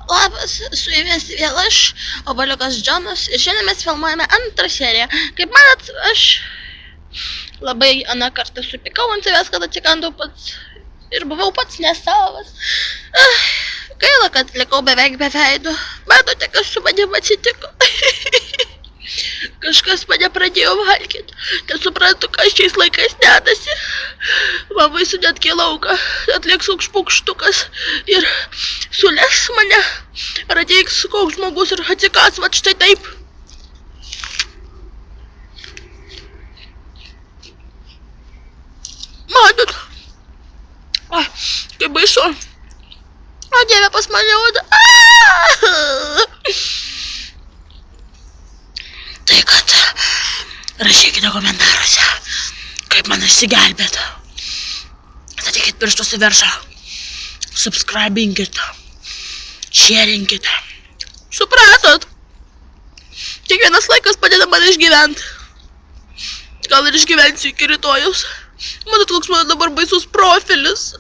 Labas, su jumis vėl aš, Obaliukas Džonas, ir šiandien mes filmuojame antrą seriją. Kaip manat, aš labai aną kartą supykau ant savęs, kad atsikandau pats ir buvau pats nesavas. Gaila, kad likau beveik be veido. Matote, kas su manim atsitiko. Kažkas mane pradėjo valgyti. Nesuprantu, kas šiais laikais dedasi. Man baisu net į lauką. Atliks špukštukas ir sules mane. Ar ateiks koks žmogus ir atsikas, vat štai taip. Matot. Kaip baisu. O Dieve, pas mane oda. Tai kad rašykite komentaruose, kaip man išsigelbėti. Statykit pirštus į viršą. Subscribinkit. Sharingit. Supratot? Kiekvienas laikas padeda man išgyventi. Gal ir išgyvensiu iki rytojaus. Matot, koks mano dabar baisus profilis.